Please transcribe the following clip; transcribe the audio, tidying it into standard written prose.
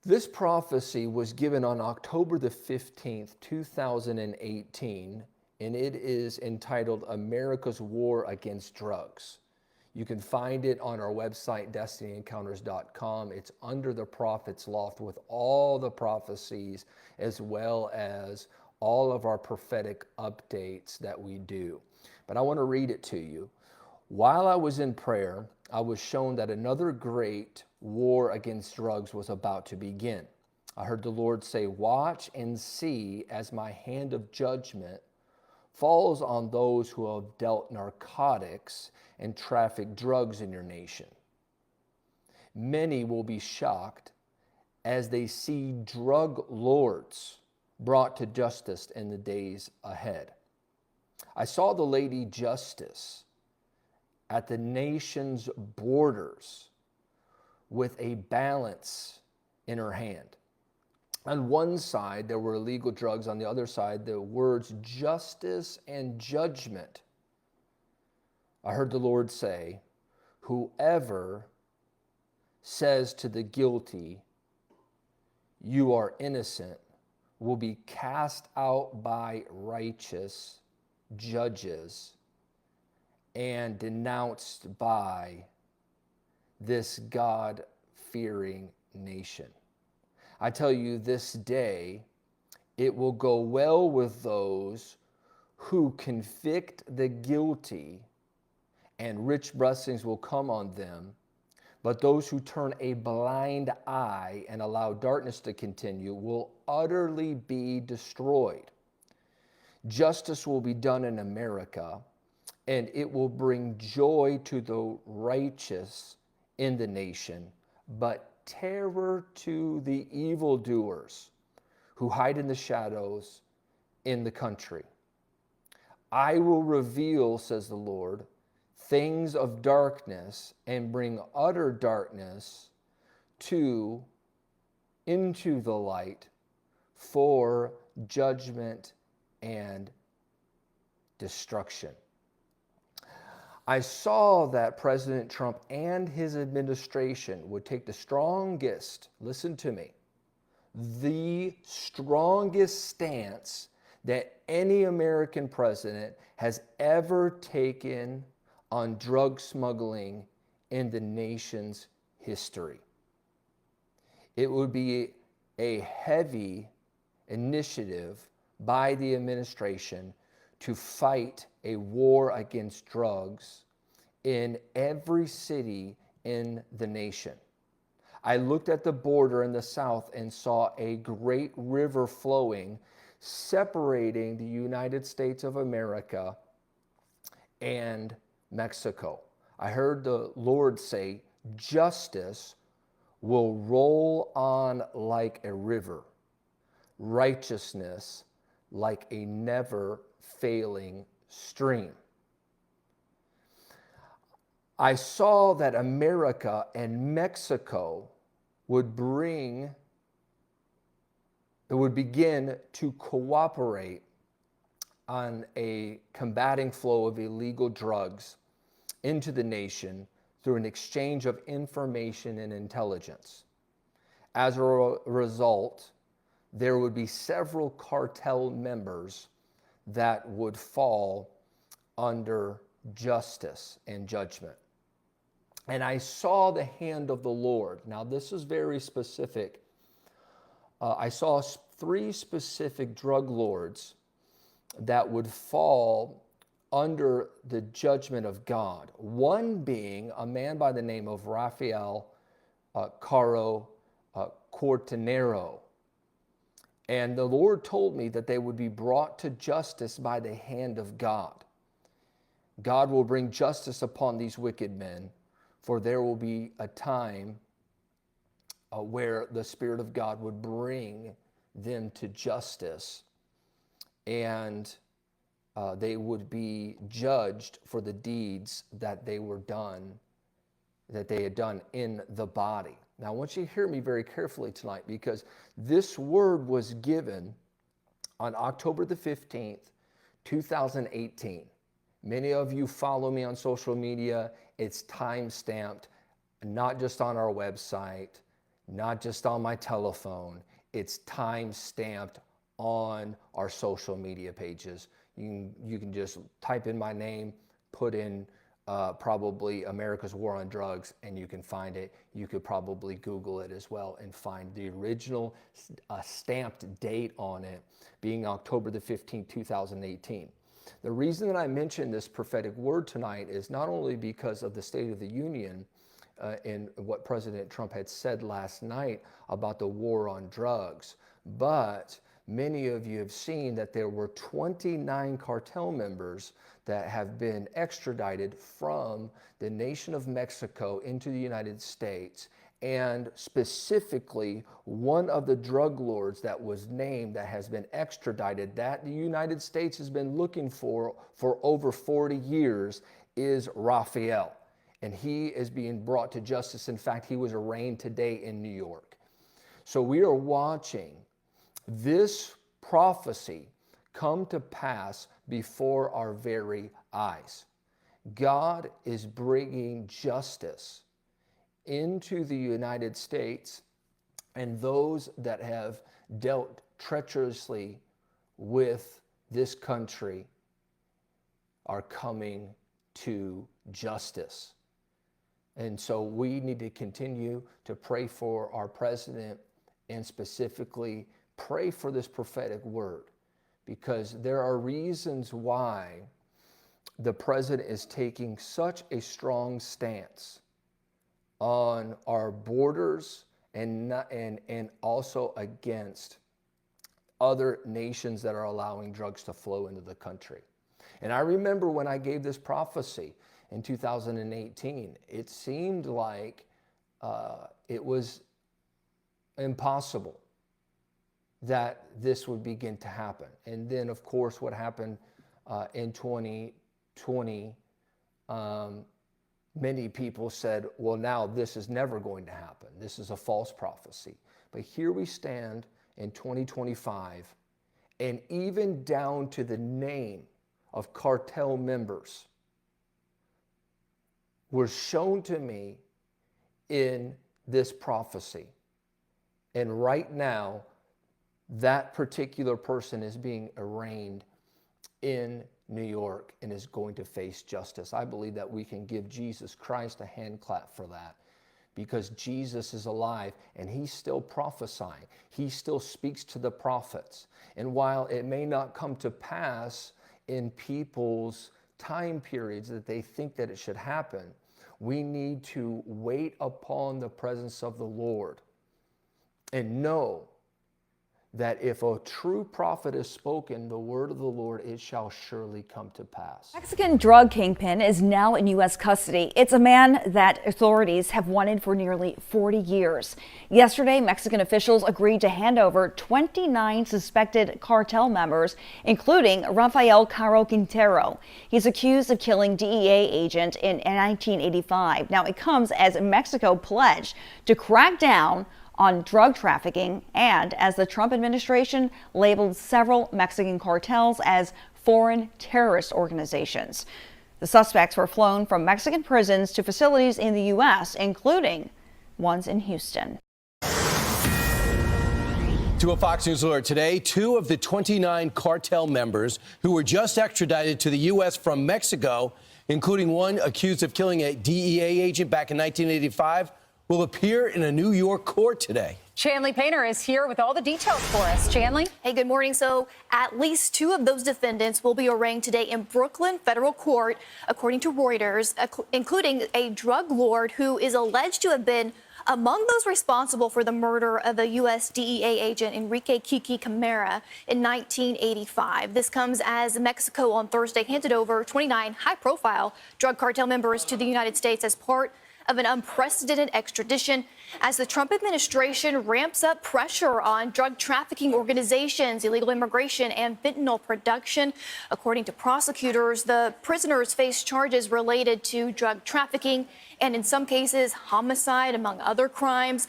This prophecy was given on October the 15th, 2018, and it is entitled America's War Against Drugs. You can find it on our website, destinyencounters.com. It's under the Prophet's Loft with all the prophecies as well as all of our prophetic updates that we do. But I want to read it to you. While I was in prayer, I was shown that another great war against drugs was about to begin. I heard the Lord say, "Watch and see as my hand of judgment falls on those who have dealt narcotics and trafficked drugs in your nation. Many will be shocked as they see drug lords brought to justice in the days ahead." I saw the Lady Justice at the nation's borders with a balance in her hand. On one side, there were illegal drugs. On the other side, the words justice and judgment. I heard the Lord say, "Whoever says to the guilty, 'You are innocent,' will be cast out by righteous judges and denounced by this God-fearing nation. I tell you, this day it will go well with those who convict the guilty, and rich blessings will come on them. But those who turn a blind eye and allow darkness to continue will utterly be destroyed. Justice will be done in America, and it will bring joy to the righteous in the nation, but terror to the evildoers who hide in the shadows in the country. I will reveal, says the Lord, things of darkness and bring utter darkness into the light for judgment and destruction." I saw that President Trump and his administration would take the strongest, listen to me, the strongest stance that any American president has ever taken on drug smuggling in the nation's history. It would be a heavy initiative by the administration to fight a war against drugs in every city in the nation. I looked at the border in the south and saw a great river flowing, separating the United States of America and Mexico. I heard the Lord say, "Justice will roll on like a river, righteousness like a never-failing stream." I saw that America and Mexico would begin to cooperate on a combating flow of illegal drugs into the nation through an exchange of information and intelligence. As a result, there would be several cartel members that would fall under justice and judgment. And I saw the hand of the Lord. Now, this is very specific. I saw 3 specific drug lords that would fall under the judgment of God. One being a man by the name of Rafael Caro Cortinero. And the Lord told me that they would be brought to justice by the hand of God. God will bring justice upon these wicked men, for there will be a time where the Spirit of God would bring them to justice, and they would be judged for the deeds that they had done in the body. Now, I want you to hear me very carefully tonight, because this word was given on October the 15th, 2018. Many of you follow me on social media. It's time-stamped, not just on our website, not just on my telephone. It's time stamped on our social media pages. You can just type in my name, put in probably America's War on Drugs, and you can find it. You could probably Google it as well and find the original stamped date on it being October the 15th, 2018. The reason that I mentioned this prophetic word tonight is not only because of the State of the Union and what President Trump had said last night about the war on drugs, but many of you have seen that there were 29 cartel members that have been extradited from the nation of Mexico into the United States. And specifically, one of the drug lords that was named that has been extradited, that the United States has been looking for over 40 years, is Raphael. And he is being brought to justice. In fact, he was arraigned today in New York. So we are watching this prophecy come to pass before our very eyes. God is bringing justice into the United States, and those that have dealt treacherously with this country are coming to justice. And so we need to continue to pray for our president, and specifically pray for this prophetic word, because there are reasons why the president is taking such a strong stance on our borders and also against other nations that are allowing drugs to flow into the country. And I remember when I gave this prophecy in 2018, it seemed like it was impossible that this would begin to happen. And then, of course, what happened in 2020, many people said, well, now this is never going to happen. This is a false prophecy. But here we stand in 2025, and even down to the name of cartel members were shown to me in this prophecy. And right now, that particular person is being arraigned in New York and is going to face justice. I believe that we can give Jesus Christ a hand clap for that, because Jesus is alive and he's still prophesying. He still speaks to the prophets. And while it may not come to pass in people's time periods that they think that it should happen, we need to wait upon the presence of the Lord and know that if a true prophet has spoken the word of the Lord, it shall surely come to pass. Mexican drug kingpin is now in U.S. custody. It's a man that authorities have wanted for nearly 40 years. Yesterday, Mexican officials agreed to hand over 29 suspected cartel members, including Rafael Caro Quintero. He's accused of killing DEA agent in 1985. Now, it comes as Mexico pledged to crack down on drug trafficking, and as the Trump administration labeled several Mexican cartels as foreign terrorist organizations. The suspects were flown from Mexican prisons to facilities in the U.S., including ones in Houston. To a Fox News alert today, 2 of the 29 cartel members who were just extradited to the U.S. from Mexico, including one accused of killing a DEA agent back in 1985, will appear in a New York court today. Chanley Painter is here with all the details for us. Chanley? Hey, good morning. So at least 2 of those defendants will be arraigned today in Brooklyn federal court, according to Reuters, including a drug lord who is alleged to have been among those responsible for the murder of a U.S. DEA agent, Enrique Kiki Camara, in 1985. This comes as Mexico on Thursday handed over 29 high-profile drug cartel members to the United States as part of an unprecedented extradition as the Trump administration ramps up pressure on drug trafficking organizations, illegal immigration, and fentanyl production. According to prosecutors, the prisoners face charges related to drug trafficking and, in some cases, homicide, among other crimes.